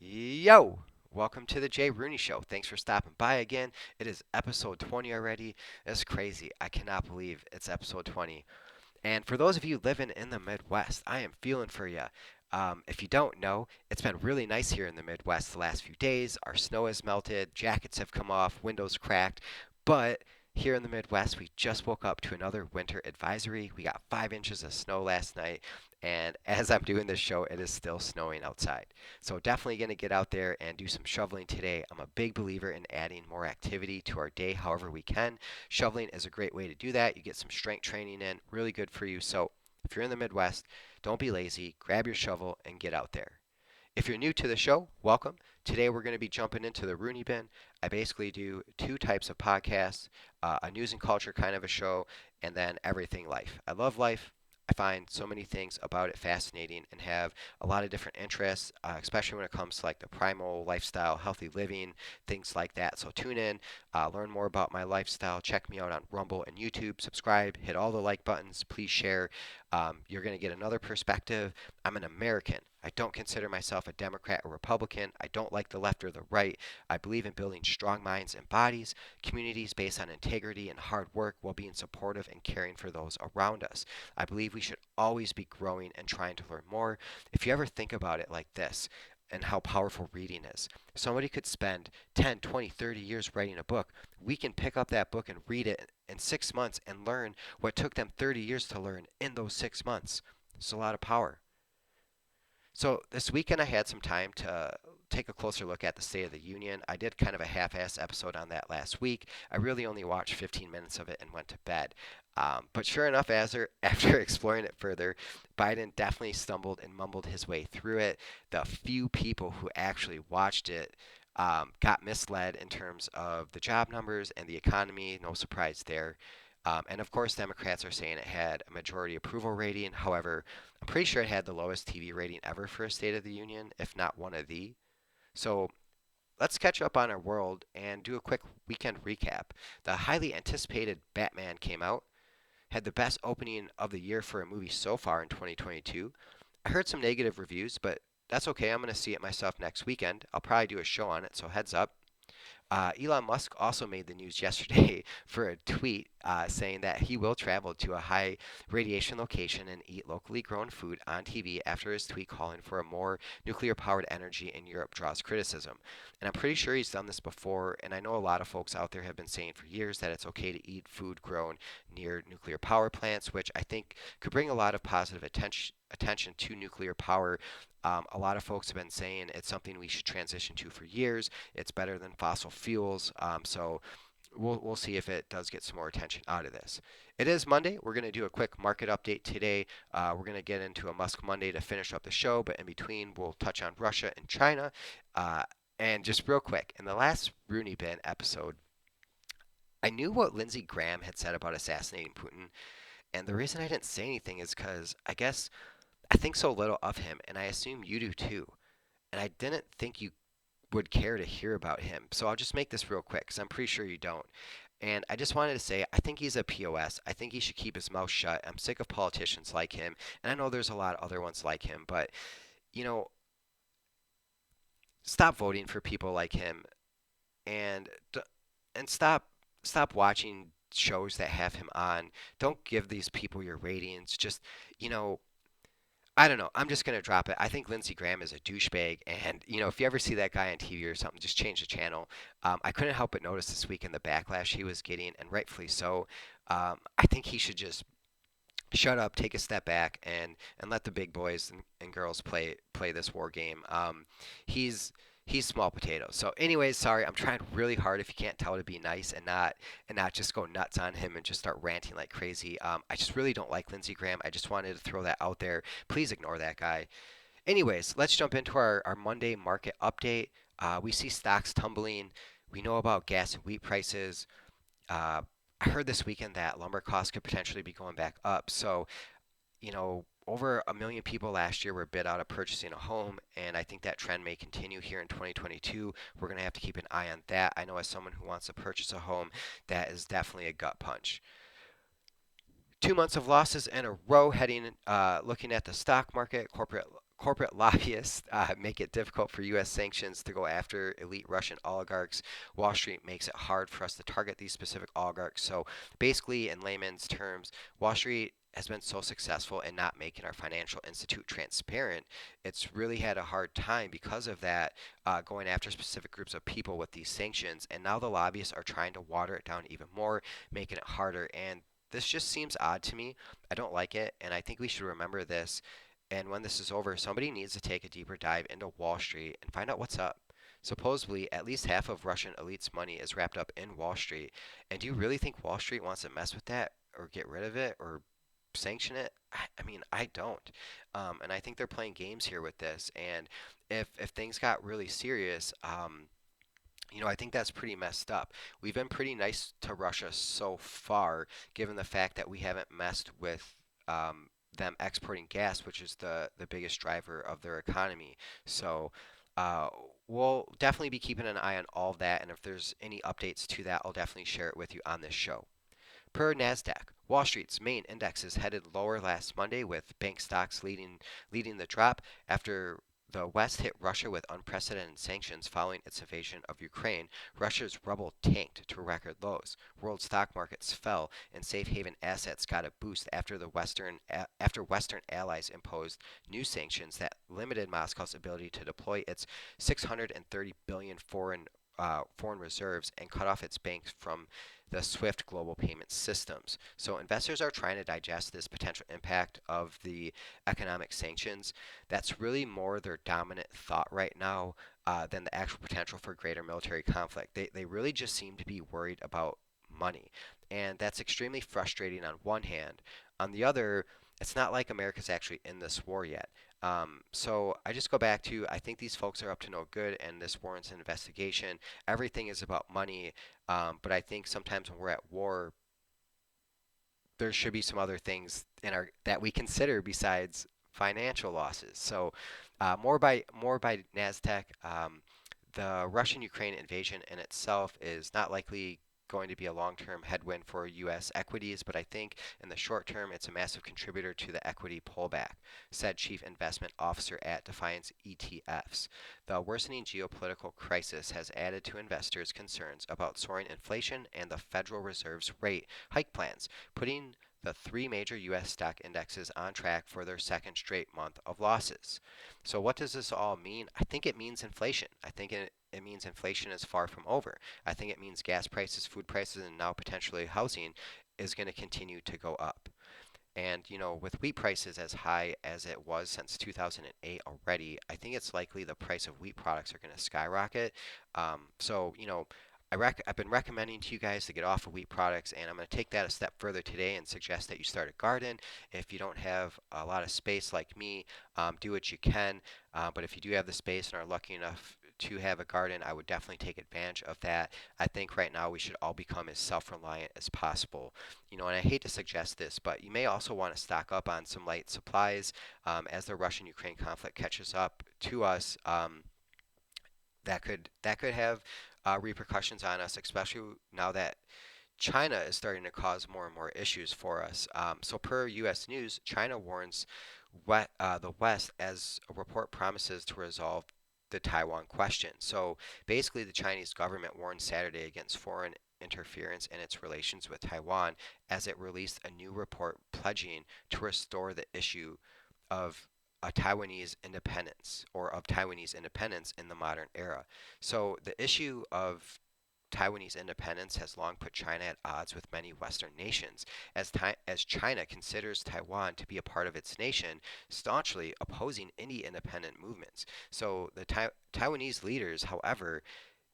Yo! Welcome to the Jay Rooney Show. Thanks for stopping by again. It is episode 20 already. That's crazy. I cannot believe it's episode 20. And for those of you living in the Midwest, I am feeling for you. If you don't know, it's been really nice here in the Midwest the last few days. Our snow has melted, jackets have come off, windows cracked. But here in the Midwest, we just woke up to another winter advisory. We got 5 inches of snow last night. And as I'm doing this show, it is still snowing outside. So definitely going to get out there and do some shoveling today. I'm a big believer in adding more activity to our day however we can. Shoveling is a great way to do that. You get some strength training in, really good for you. So if you're in the Midwest, don't be lazy. Grab your shovel and get out there. If you're new to the show, welcome. Today we're going to be jumping into the RooneyBin. I basically do two types of podcasts, a news and culture kind of a show, and then everything life. I love life. I find so many things about it fascinating and have a lot of different interests, especially when it comes to like the primal lifestyle, healthy living, things like that. So tune in, learn more about my lifestyle. Check me out on Rumble and YouTube. Subscribe, hit all the like buttons. Please share. You're going to get another perspective. I'm an American. I don't consider myself a Democrat or Republican. I don't like the left or the right. I believe in building strong minds and bodies, communities based on integrity and hard work while being supportive and caring for those around us. I believe we should always be growing and trying to learn more. If you ever think about it like this, and how powerful reading is. Somebody could spend 10, 20, 30 years writing a book. We can pick up that book and read it in 6 months and learn what took them 30 years to learn in those 6 months. It's a lot of power. So this weekend I had some time to take a closer look at the State of the Union. I did kind of a half-ass episode on that last week. I really only watched 15 minutes of it and went to bed. But sure enough, after exploring it further, Biden definitely stumbled and mumbled his way through it. The few people who actually watched it got misled in terms of the job numbers and the economy. No surprise there. And of course, Democrats are saying it had a majority approval rating. However, I'm pretty sure it had the lowest TV rating ever for a State of the Union, if not one of the. So let's catch up on our world and do a quick weekend recap. The highly anticipated Batman came out, had the best opening of the year for a movie so far in 2022. I heard some negative reviews, but that's okay. I'm going to see it myself next weekend. I'll probably do a show on it, so heads up. Elon Musk also made the news yesterday for a tweet saying that he will travel to a high radiation location and eat locally grown food on TV after his tweet calling for a more nuclear powered energy in Europe draws criticism. And I'm pretty sure he's done this before, and I know a lot of folks out there have been saying for years that it's okay to eat food grown near nuclear power plants, which I think could bring a lot of positive attention to nuclear power. A lot of folks have been saying it's something we should transition to for years. It's better than fossil fuels. So we'll see if it does get some more attention out of this. It is Monday. We're going to do a quick market update today. We're going to get into a Musk Monday to finish up the show, but in between, we'll touch on Russia and China. And just real quick, in the last RooneyBin episode, I knew what Lindsey Graham had said about assassinating Putin, and the reason I didn't say anything is because I guess I think so little of him, and I assume you do too. And I didn't think you would care to hear about him. So I'll just make this real quick because I'm pretty sure you don't. And I just wanted to say, I think he's a POS. I think he should keep his mouth shut. I'm sick of politicians like him. And I know there's a lot of other ones like him, but, you know, stop voting for people like him and and stop watching shows that have him on. Don't give these people your ratings. Just, you know, I don't know. I'm just gonna drop it. I think Lindsey Graham is a douchebag, and if you ever see that guy on TV or something, just change the channel. I couldn't help but notice this week in the backlash he was getting, and rightfully so. I think he should just shut up, take a step back, and let the big boys and girls play this war game. He's small potatoes. So, anyways, sorry, I'm trying really hard. If you can't tell, to be nice and not just go nuts on him and just start ranting like crazy. I just really don't like Lindsey Graham. I just wanted to throw that out there. Please ignore that guy. Anyways, let's jump into our Monday market update. We see stocks tumbling. We know about gas and wheat prices. I heard this weekend that lumber costs could potentially be going back up. So, over a million people last year were bid out of purchasing a home, and I think that trend may continue here in 2022. We're going to have to keep an eye on that. I know as someone who wants to purchase a home, that is definitely a gut punch. 2 months of losses in a row heading looking at the stock market. corporate lobbyists make it difficult for U.S. sanctions to go after elite Russian oligarchs. Wall Street makes it hard for us to target these specific oligarchs. So basically, in layman's terms, Wall Street has been so successful in not making our financial institute transparent. It's really had a hard time because of that, going after specific groups of people with these sanctions. And now the lobbyists are trying to water it down even more, making it harder. And this just seems odd to me. I don't like it, and I think we should remember this. And when this is over, somebody needs to take a deeper dive into Wall Street and find out what's up. Supposedly, at least half of Russian elites' money is wrapped up in Wall Street. And do you really think Wall Street wants to mess with that or get rid of it or sanction it? I mean, I don't. And I think they're playing games here with this. And if things got really serious, I think that's pretty messed up. We've been pretty nice to Russia so far, given the fact that we haven't messed with them exporting gas, which is the biggest driver of their economy. So uh, we'll definitely be keeping an eye on all of that, and if there's any updates to that, I'll definitely share it with you on this show. Per Nasdaq, Wall Street's main indexes headed lower last Monday, with bank stocks leading the drop after the West hit Russia with unprecedented sanctions following its invasion of Ukraine. Russia's ruble tanked to record lows. World stock markets fell, and safe haven assets got a boost after Western allies imposed new sanctions that limited Moscow's ability to deploy its 630 billion foreign reserves and cut off its banks from the SWIFT global payment systems. So investors are trying to digest this potential impact of the economic sanctions. That's really more their dominant thought right now than the actual potential for greater military conflict. They really just seem to be worried about money. And that's extremely frustrating on one hand. On the other, it's not like America's actually in this war yet. So I just go back to I think these folks are up to no good, and this warrants an investigation. Everything is about money, but I think sometimes when we're at war, there should be some other things in our that we consider besides financial losses. So more by Nasdaq. The Russian-Ukraine invasion in itself is not likely going to be a long-term headwind for U.S. equities, but I think in the short term it's a massive contributor to the equity pullback, said Chief Investment Officer at Defiance ETFs. The worsening geopolitical crisis has added to investors' concerns about soaring inflation and the Federal Reserve's rate hike plans, putting the three major U.S. stock indexes on track for their second straight month of losses. So, what does this all mean? I think it means inflation. I think it means inflation is far from over. I think it means gas prices, food prices, and now potentially housing is going to continue to go up. And, with wheat prices as high as it was since 2008 already, I think it's likely the price of wheat products are going to skyrocket. I've been recommending to you guys to get off of wheat products, and I'm going to take that a step further today and suggest that you start a garden. If you don't have a lot of space like me, do what you can. But if you do have the space and are lucky enough to have a garden, I would definitely take advantage of that. I think right now we should all become as self-reliant as possible. And I hate to suggest this, but you may also want to stock up on some light supplies as the Russian-Ukraine conflict catches up to us. That could have repercussions on us, especially now that China is starting to cause more and more issues for us. So, per U.S. News, China warns the West as a report promises to resolve the Taiwan question. So, basically, the Chinese government warned Saturday against foreign interference in its relations with Taiwan as it released a new report pledging to restore the issue of a Taiwanese independence or of Taiwanese independence in the modern era. So the issue of Taiwanese independence has long put China at odds with many Western nations, as China considers Taiwan to be a part of its nation, staunchly opposing any independent movements. So the Taiwanese leaders, however,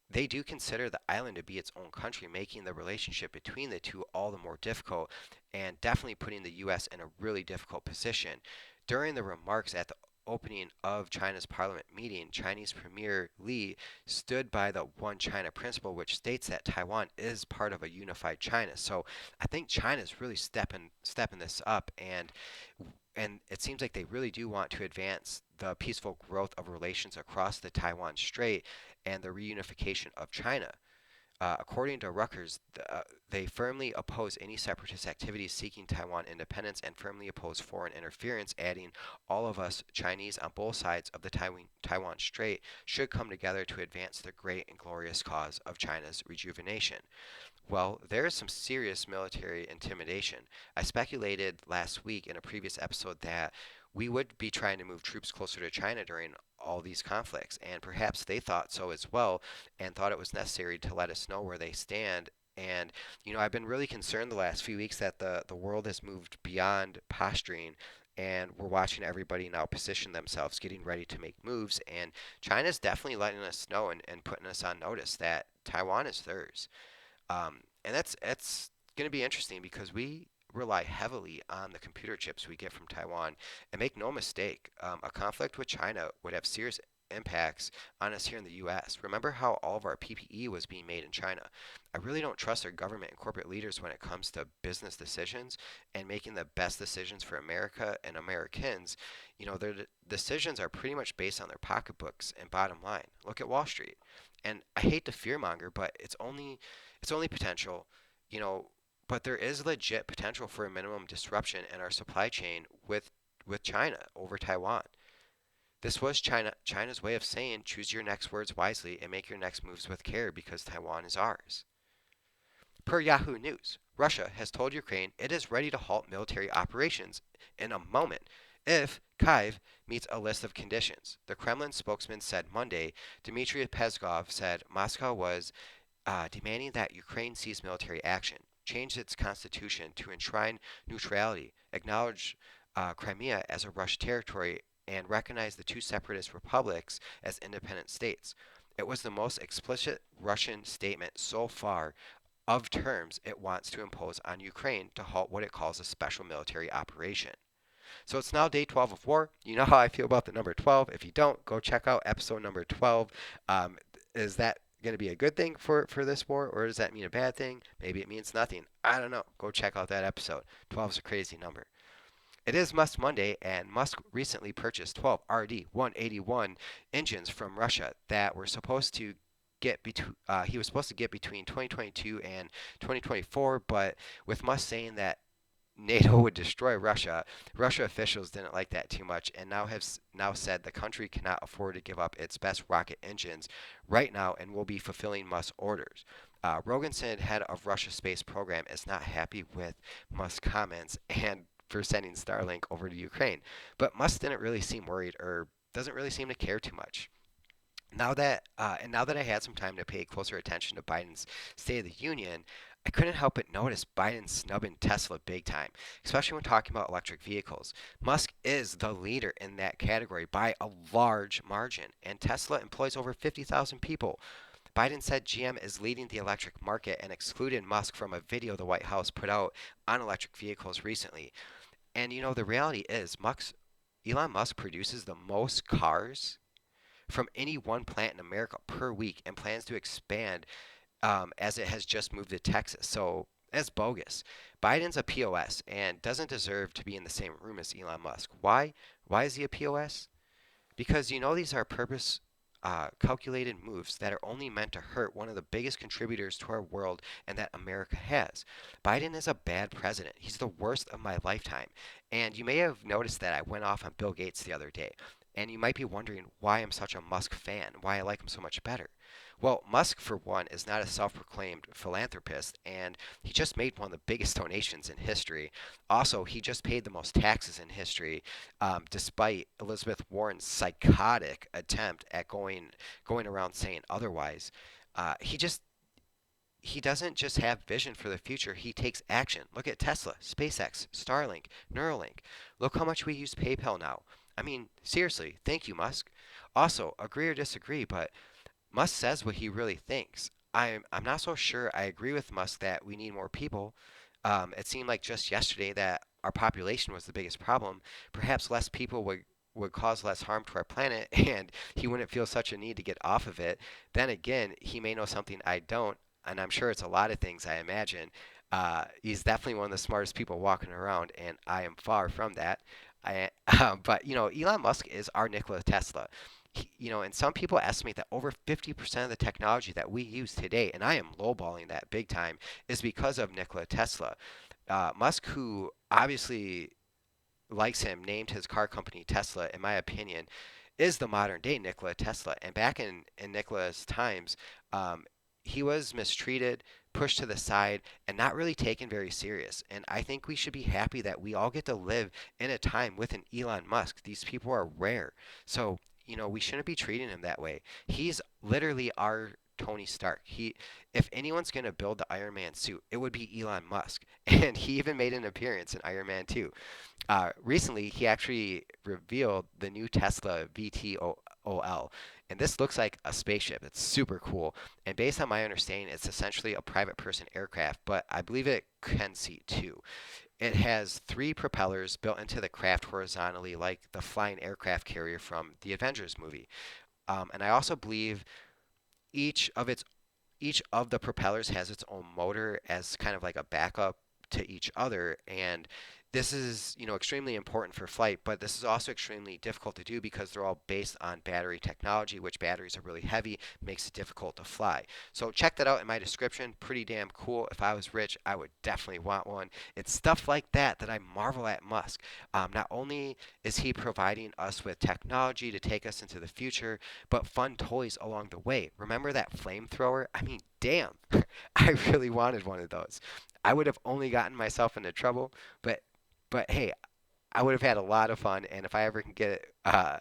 they do consider the island to be its own country, making the relationship between the two all the more difficult and definitely putting the U.S. in a really difficult position. During the remarks at the opening of China's parliament meeting, Chinese Premier Li stood by the One China principle, which states that Taiwan is part of a unified China. So I think China is really stepping this up, and it seems like they really do want to advance the peaceful growth of relations across the Taiwan Strait and the reunification of China. According to Rutgers, they firmly oppose any separatist activities seeking Taiwan independence and firmly oppose foreign interference, adding, all of us, Chinese on both sides of the Taiwan Strait, should come together to advance the great and glorious cause of China's rejuvenation. Well, there is some serious military intimidation. I speculated last week in a previous episode that we would be trying to move troops closer to China during all these conflicts, and perhaps they thought so as well and thought it was necessary to let us know where they stand. And, I've been really concerned the last few weeks that the world has moved beyond posturing, and we're watching everybody now position themselves, getting ready to make moves. And China's definitely letting us know and putting us on notice that Taiwan is theirs. And that's going to be interesting because we rely heavily on the computer chips we get from Taiwan. And make no mistake, a conflict with China would have serious impacts on us here in the U.S. Remember how all of our PPE was being made in China? I really don't trust our government and corporate leaders when it comes to business decisions and making the best decisions for America and Americans. Their decisions are pretty much based on their pocketbooks and bottom line. Look at Wall Street. And I hate to fearmonger, but it's only potential, you know, but there is legit potential for a minimum disruption in our supply chain with China over Taiwan. This was China's way of saying choose your next words wisely and make your next moves with care because Taiwan is ours. Per Yahoo News, Russia has told Ukraine it is ready to halt military operations in a moment if Kyiv meets a list of conditions. The Kremlin spokesman said Monday. Dmitry Peskov said Moscow was demanding that Ukraine cease military action, change its constitution to enshrine neutrality, acknowledge Crimea as a Russian territory, and recognize the two separatist republics as independent states. It was the most explicit Russian statement so far of terms it wants to impose on Ukraine to halt what it calls a special military operation. So it's now day 12 of war. You know how I feel about the number 12. If you don't, go check out episode number 12. Is that going to be a good thing for this war, or does that mean a bad thing? Maybe it means nothing. I don't know. Go check out that episode. 12 is a crazy number. It is Musk Monday, and Musk recently purchased 12 RD-181 engines from Russia that were supposed to he was supposed to get between 2022 and 2024, but with Musk saying that NATO would destroy Russia, Russia officials didn't like that too much and now said the country cannot afford to give up its best rocket engines right now and will be fulfilling Musk's orders. Rogenson, head of Russia's space program, is not happy with Musk's comments and for sending Starlink over to Ukraine. But Musk didn't really seem worried or doesn't really seem to care too much. Now that I had some time to pay closer attention to Biden's State of the Union, I couldn't help but notice Biden snubbing Tesla big time, especially when talking about electric vehicles. Musk is the leader in that category by a large margin, and Tesla employs over 50,000 people. Biden said GM is leading the electric market and excluded Musk from a video the White House put out on electric vehicles recently. And the reality is, Elon Musk produces the most cars from any one plant in America per week and plans to expand as it has just moved to Texas. So that's bogus. Biden's a POS and doesn't deserve to be in the same room as Elon Musk. Why? Why is he a POS? Because these are purpose calculated moves that are only meant to hurt one of the biggest contributors to our world and that America has. Biden is a bad president. He's the worst of my lifetime. And you may have noticed that I went off on Bill Gates the other day. And you might be wondering why I'm such a Musk fan, why I like him so much better. Well, Musk, for one, is not a self proclaimed philanthropist, and he just made one of the biggest donations in history. Also, he just paid the most taxes in history, despite Elizabeth Warren's psychotic attempt at going around saying otherwise. He doesn't just have vision for the future, he takes action. Look at Tesla, SpaceX, Starlink, Neuralink. Look how much we use PayPal now. I mean, seriously, thank you, Musk. Also, agree or disagree, but Musk says what he really thinks. I'm not so sure I agree with Musk that we need more people. It seemed like just yesterday that our population was the biggest problem. Perhaps less people would cause less harm to our planet, and he wouldn't feel such a need to get off of it. Then again, he may know something I don't, and I'm sure it's a lot of things I imagine. He's definitely one of the smartest people walking around, and I am far from that. But Elon Musk is our Nikola Tesla. And some people estimate that over 50% of the technology that we use today, and I am lowballing that big time, is because of Nikola Tesla. Musk, who obviously likes him, named his car company Tesla, in my opinion, is the modern day Nikola Tesla. And back in Nikola's times, um, he was mistreated, pushed to the side, and not really taken very serious. And I think we should be happy that we all get to live in a time with an Elon Musk. These people are rare. So, we shouldn't be treating him that way. He's literally our Tony Stark. If anyone's going to build the Iron Man suit, it would be Elon Musk. And he even made an appearance in Iron Man 2. Recently, he actually revealed the new Tesla Vtol, and this looks like a spaceship. It's super cool. And based on my understanding, it's essentially a private person aircraft, but I believe it can seat two. It has three propellers built into the craft horizontally, like the flying aircraft carrier from the Avengers movie. And I also believe each of its each of the propellers has its own motor as kind of like a backup to each other. And this is, extremely important for flight, but this is also extremely difficult to do because they're all based on battery technology, which batteries are really heavy, makes it difficult to fly. So check that out in my description. Pretty damn cool. If I was rich, I would definitely want one. It's stuff like that I marvel at Musk. Not only is he providing us with technology to take us into the future, but fun toys along the way. Remember that flamethrower? I mean, damn, I really wanted one of those. I would have only gotten myself into trouble, but hey, I would have had a lot of fun. And if I ever can get an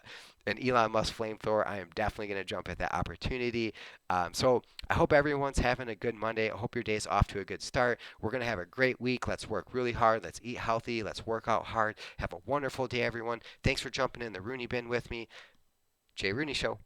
Elon Musk flamethrower, I am definitely going to jump at that opportunity. So I hope everyone's having a good Monday. I hope your day's off to a good start. We're going to have a great week. Let's work really hard. Let's eat healthy. Let's work out hard. Have a wonderful day, everyone. Thanks for jumping in the Rooney Bin with me. Jay Rooney Show.